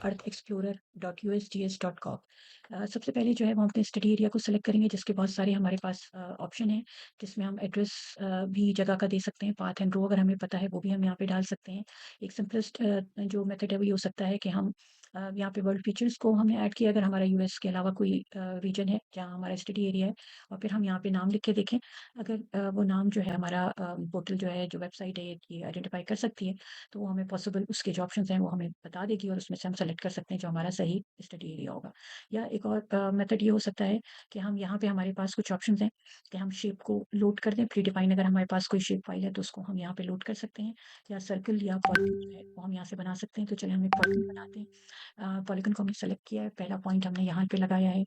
earthexplorer.usgs.com। सबसे पहले जो है वो अपने स्टडी एरिया को सेलेक्ट करेंगे, जिसके बहुत सारे हमारे पास ऑप्शन हैं, जिसमें हम एड्रेस भी जगह का दे सकते हैं, पाथ एंड रो अगर हमें पता है वो भी हम यहाँ पे डाल सकते हैं। एक सिंपलेस्ट जो मेथड है वो ये हो सकता है कि हम यहाँ पे वर्ल्ड फीचर्स को हमने ऐड किया अगर हमारा यूएस के अलावा कोई रीजन है जहाँ हमारा स्टडी एरिया है, और फिर हम यहाँ पे नाम लिख के देखें। अगर वो नाम जो है हमारा पोर्टल जो है, जो वेबसाइट है, ये आइडेंटिफाई कर सकती है, तो वो हमें पॉसिबल उसके जो ऑप्शंस हैं वो हमें बता देगी, और उसमें से हम सेलेक्ट कर सकते हैं जो हमारा सही स्टडी एरिया होगा। या एक और मेथड ये हो सकता है कि हम यहाँ पे हमारे पास कुछ ऑप्शंस हैं कि हम शेप को लोड कर दें प्री डिफाइन, अगर हमारे पास कोई शेप फाइल है तो उसको हम यहाँ पे लोड कर सकते हैं, या सर्कल या पॉलीगन जो है वो हम यहाँ से बना सकते हैं। तो चलिए हम एक पॉलीगन बनाते हैं। पॉलीगन को हमने सेलेक्ट किया है, पहला पॉइंट हमने यहाँ पे लगाया है,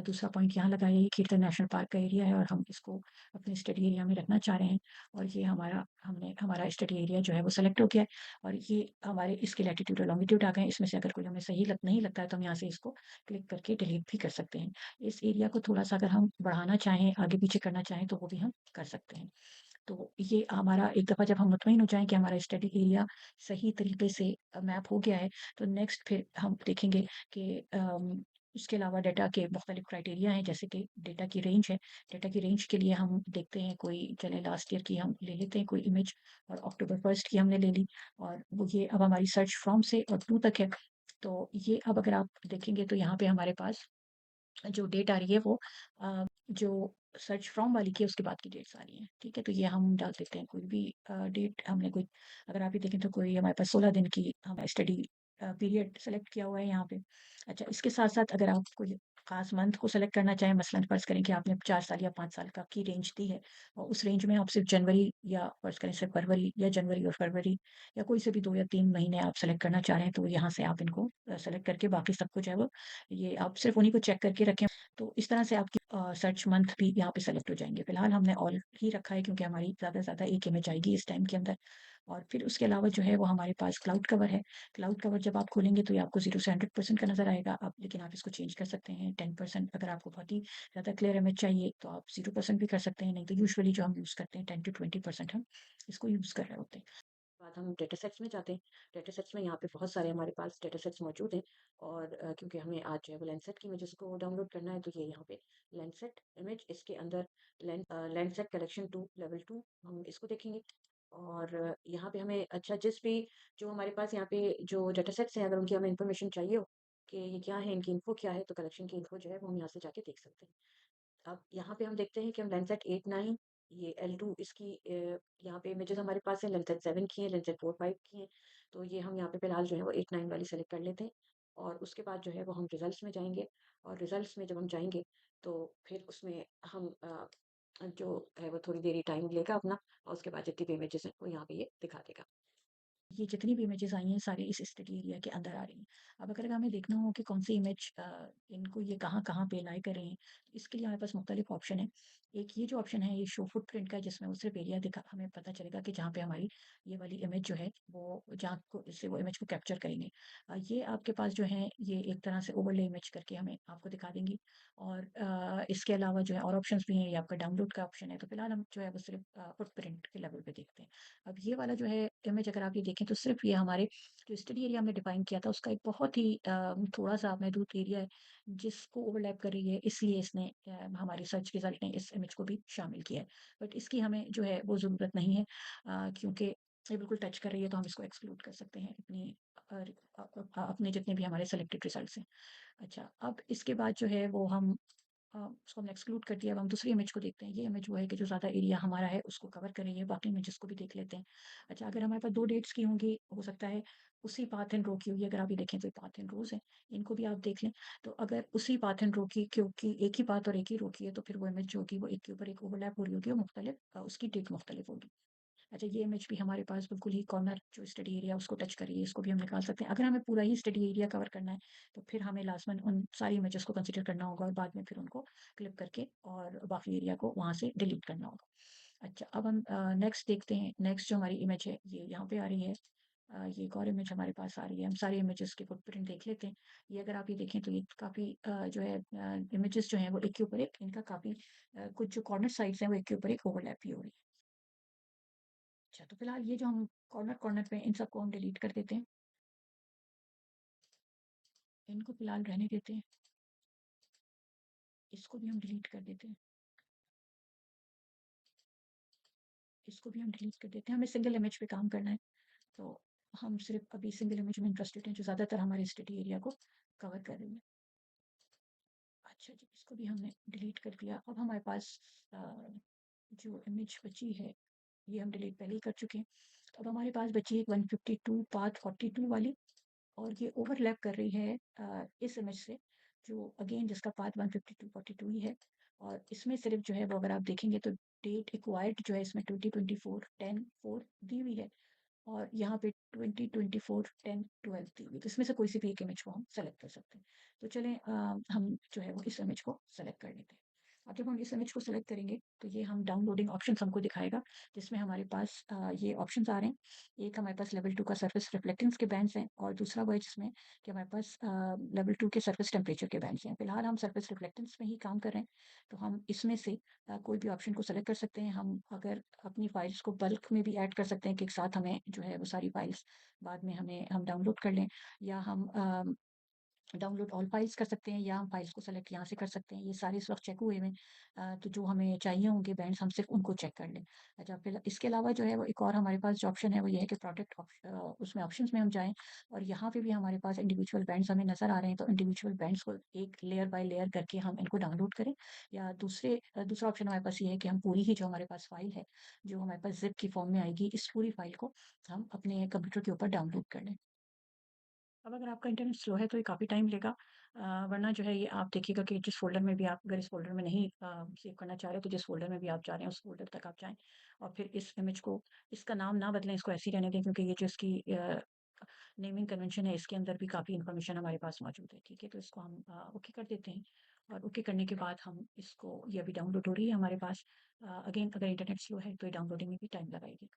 दूसरा पॉइंट यहाँ लगाया है। ये कीर्तन नेशनल पार्क का एरिया है और हम इसको अपने स्टडी एरिया में रखना चाह रहे हैं, और ये हमारा स्टडी एरिया जो है वो सेलेक्ट हो गया है। और ये हमारे इसके लैटिट्यूड और लॉन्गिट्यूड आ गए हैं। इसमें से अगर कोई हमें सही नहीं लगता है तो हम यहाँ से इसको क्लिक करके डिलीट भी कर सकते हैं। इस एरिया को थोड़ा सा अगर हम बढ़ाना चाहें, आगे पीछे करना चाहें, तो वो भी हम कर सकते हैं। तो ये हमारा एक दफ़ा जब हम मुतमईन हो जाएँ कि हमारा स्टडी एरिया सही तरीके से मैप हो गया है, तो नेक्स्ट फिर हम देखेंगे कि उसके अलावा डेटा के मुख्तलिफ क्राइटेरिया हैं, जैसे कि डेटा की रेंज है। डेटा की रेंज के लिए हम देखते हैं, कोई चलें लास्ट ईयर की हम ले लेते हैं कोई इमेज, और अक्टूबर 1 की हमने ले ली, और वो ये अब हमारी सर्च फ्रॉम से और टू तक है। तो ये अब अगर आप देखेंगे तो यहाँ पे हमारे पास जो डेट आ रही है वो जो सर्च फ्रॉम वाली की है उसके बाद की डेट्स आ रही हैं। ठीक है, तो ये हम डाल देते हैं कोई भी डेट। हमने कोई, अगर आप ये देखें तो कोई हमारे पास 16 दिन की हम स्टडी पीरियड सेलेक्ट किया हुआ है यहाँ पे। अच्छा, इसके साथ साथ अगर आप कोई खास मंथ को सेलेक्ट करना चाहें, मसलन फ़र्ज़ करें कि आपने 4 साल या 5 साल का की रेंज दी है, और उस रेंज में आप सिर्फ जनवरी, या फ़र्ज़ करें सिर्फ फरवरी, या जनवरी और फरवरी, या कोई से भी 2 या 3 महीने आप सेलेक्ट करना चाह रहे हैं, तो यहाँ से आप इनको सेलेक्ट करके बाकी सब कुछ है वो, ये आप सिर्फ उन्हीं को चेक करके रखें। तो इस तरह से आपकी सर्च मंथ भी यहाँ पे सेलेक्ट हो जाएँगे। फ़िलहाल हमने ऑल ही रखा है क्योंकि हमारी ज़्यादा से ज़्यादा एक इमेज आएगी इस टाइम के अंदर। और फिर उसके अलावा जो है वो हमारे पास क्लाउड कवर है। क्लाउड कवर जब आप खोलेंगे तो ये आपको 0 से 100% का नज़र आएगा। आप लेकिन आप इसको चेंज कर सकते हैं 10%, अगर आपको बहुत ही ज़्यादा क्लियर इमेज चाहिए तो आप 0% भी कर सकते हैं, नहीं तो यूजुअली जो हम यूज़ करते हैं 10 टू 20% हम इसको यूज़ कर रहे होते हैं। बाद हम डेटा सेट्स में जाते हैं। डेटा सेट्स में यहाँ पे बहुत सारे हमारे पास डेटा सेट्स मौजूद हैं, और क्योंकि हमें आज जो है वो लैंडसेट की इमेजेस को डाउनलोड करना है, तो ये यहाँ पे लैंडसेट इमेज, इसके अंदर लैंडसेट कलेक्शन 2 लेवल 2 हम इसको देखेंगे। और यहाँ पे हमें, अच्छा, जिस भी जो हमारे पास यहाँ पे जो डेटा सेट्स हैं, अगर उनकी हमें इन्फॉर्मेशन चाहिए हो कि ये क्या है, इनकी इन्फो क्या है, तो कलेक्शन की इन्फो जो है वो हम यहाँ से जाके देख सकते हैं। अब यहाँ पे हम देखते हैं कि हम लेंसएट 8 9, ये L2 इसकी यहाँ पे इमेजेस हमारे पास है, लेंसएट 7 की है, लेंसएट 4 5 की है। तो ये हम यहाँ पे फिलहाल जो है वो 8 9 वाली सेलेक्ट कर लेते हैं, और उसके बाद जो है वो हम रिजल्ट्स में जाएंगे। और रिजल्ट्स में जब हम जाएंगे तो फिर उसमें हम जो है वो थोड़ी देरी टाइम लेगा अपना, और उसके बाद जितनी भी इमेजेस हैं वो यहाँ पे ये दिखा देगा। ये जितनी भी इमेजेस आई हैं सारी इस स्टडी एरिया के अंदर आ रही हैं। अब अगर हमें देखना हो कि कौन सी इमेज इनको ये कहाँ-कहाँ पे लाई कर रहे हैं, तो इसके लिए हमारे पास मुख्तलिफ ऑप्शन है। एक ये जो ऑप्शन है ये शो फुटप्रिंट का है, जिसमें वो सिर्फ एरिया दिखा, हमें पता चलेगा कि जहाँ पे हमारी ये वाली इमेज जो है वो जहाँ को इससे वो इमेज को कैप्चर करेंगे। ये आपके पास जो है ये एक तरह से ओवरले इमेज करके हमें आपको दिखा देंगी। और इसके अलावा जो है और ऑप्शंस भी हैं, ये आपका डाउनलोड का ऑप्शन है। तो फिलहाल हम जो है वो सिर्फ फुटप्रिंट के लेवल पे देखते हैं। अब ये वाला जो है इमेज अगर आप ये देखें तो सिर्फ ये हमारे जो स्टडी एरिया हमने डिफाइन किया था उसका एक बहुत ही थोड़ा-सा महदूद एरिया है, जिसको ओवरलैप कर रही है, इसलिए इसने हमारे सर्च रिजल्ट ने इस इमेज को भी शामिल किया है। बट इसकी हमें जो है वो ज़रूरत नहीं है, क्योंकि ये बिल्कुल टच कर रही है, तो हम इसको एक्सक्लूड कर सकते हैं अपने जितने भी हमारे सेलेक्टेड रिजल्ट्स हैं। अच्छा, अब इसके बाद जो है वो हम उसको हमने एक्सक्लूड कर दिया। अब हम दूसरी इमेज को देखते हैं। ये इमेज वो है कि जो ज़्यादा एरिया हमारा है उसको कवर कर रही है, बाकी इमेजेस को भी देख लेते हैं। अच्छा, अगर हमारे पास 2 डेट्स की होंगी, हो सकता है उसी पाथ एंड रो की होगी, अगर आप ये देखें तो ये पाथ एंड रोज़ हैं, इनको भी आप देख लें। तो अगर उसी पाथ एंड रो की, क्योंकि एक ही पाथ और एक ही रो की है, तो फिर वो इमेज जो होगी वो एक के ऊपर एक ओवरलैप हो रही होगी, और मुख्तलिफ उसकी डेट मुख्तलिफ होगी। अच्छा, ये इमेज भी हमारे पास बिल्कुल ही कॉर्नर जो स्टडी एरिया उसको टच कर रही है, इसको भी हम निकाल सकते हैं। अगर हमें पूरा ही स्टडी एरिया कवर करना है, तो फिर हमें लाज़िमन उन सारी इमेजेस को कंसीडर करना होगा, और बाद में फिर उनको क्लिक करके और बाकी एरिया को वहाँ से डिलीट करना होगा। अच्छा, अब हम नेक्स्ट देखते हैं। नेक्स्ट जो हमारी इमेज है ये यहाँ पे आ रही है। ये एक और इमेज हमारे पास आ रही है। हम सारी इमेजेस के फुटप्रिंट देख लेते हैं। ये अगर आप ये देखें तो ये काफ़ी जो है इमेजेस जो हैं वो एक के ऊपर एक, इनका काफ़ी कुछ जो कॉर्नर साइड्स हैं वो एक के ऊपर एक ओवरलैप भी हो रही है। अच्छा, तो फिलहाल ये जो हम कॉर्नर कॉर्नर पे इन सबको हम डिलीट कर देते हैं। इनको फ़िलहाल रहने देते हैं, इसको भी हम डिलीट कर देते हैं, इसको भी हम डिलीट कर देते हैं। हमें सिंगल इमेज पे काम करना है, तो हम सिर्फ़ अभी सिंगल इमेज में इंटरेस्टेड हैं, जो ज़्यादातर हमारे स्टडी एरिया को कवर कर रही है। अच्छा जी, इसको भी हमने डिलीट कर दिया। अब हमारे पास अ, जो इमेज बची है, ये हम डिलीट पहले ही कर चुके हैं। तो अब हमारे पास बची एक 152 पाथ 42 वाली, और ये ओवरलैप कर रही है इस इमेज से, जो अगेन जिसका पाथ 152 42 ही है। और इसमें सिर्फ जो है वो अगर आप देखेंगे तो डेट एक्वायर्ड जो है इसमें 2024 10 4 दी हुई है, और यहाँ पे 2024 10 12 दी हुई है। तो इसमें से कोई सी भी एक इमेज को हम सेलेक्ट कर सकते हैं। तो चलें हम जो है वो इस इमेज को सेलेक्ट कर लेते हैं। अब जब हम इस इमेज को सेलेक्ट करेंगे तो ये हम डाउनलोडिंग ऑप्शंस हमको दिखाएगा, जिसमें हमारे पास ये ऑप्शंस आ रहे हैं। एक हमारे पास लेवल 2 का सरफेस रिफ्लेक्टेंस के बैंड्स हैं, और दूसरा वो है जिसमें कि हमारे पास लेवल 2 के सरफेस टेम्परेचर के बैंड्स हैं। फिलहाल हम सरफेस रिफ्लेक्टेंस में ही काम कर रहे हैं, तो हम इसमें से कोई भी ऑप्शन को सेलेक्ट कर सकते हैं। हम अगर अपनी फाइल्स को बल्क में भी ऐड कर सकते हैं कि एक साथ हमें जो है वो सारी फाइल्स बाद में हम डाउनलोड कर लें, या हम डाउनलोड ऑल फाइल्स कर सकते हैं, या हम फाइल्स को सेलेक्ट यहाँ से कर सकते हैं। ये सारे इस वक्त चेक हुए हुए हैं। तो जो हमें चाहिए होंगे बैंड्स हम सिर्फ उनको चेक कर लें। अच्छा, फिर इसके अलावा जो है वो एक और हमारे पास जो ऑप्शन है वो ये है कि प्रोडक्ट उसमें ऑप्शंस में हम जाएं, और यहाँ पे भी हमारे पास इंडिविजुअल बैंड्स हमें नज़र आ रहे हैं। तो इंडिविजुअल बैंड्स को एक लेयर बाय लेयर करके हम इनको डाउनलोड करें, या दूसरा ऑप्शन हमारे पास ये है कि हम पूरी ही जो हमारे पास फाइल है, जो हमारे पास जिप की फॉर्म में आएगी, इस पूरी फाइल को हम अपने कंप्यूटर के ऊपर डाउनलोड कर लें। अब अगर आपका इंटरनेट स्लो है तो ये काफ़ी टाइम लेगा, वरना जो है ये आप देखिएगा कि जिस फ़ोल्डर में भी आप अगर इस फ़ोल्डर में नहीं सेव करना चाह रहे तो जिस फ़ोल्डर में भी आप जा रहे हैं उस फ़ोल्डर तक आप जाएँ, और फिर इस इमेज को, इसका नाम ना बदलें, इसको ऐसे ही रहने दें, क्योंकि ये जो इसकी नेमिंग कन्वेंशन है इसके अंदर भी काफ़ी इन्फॉर्मेशन हमारे पास मौजूद है। ठीक है? तो इसको हम ओके कर देते हैं, और ओके करने के बाद हम इसको, ये अभी डाउनलोड हो रही है हमारे पास। अगेन अगर इंटरनेट स्लो है तो ये डाउनलोडिंग में भी टाइम लगाएगी।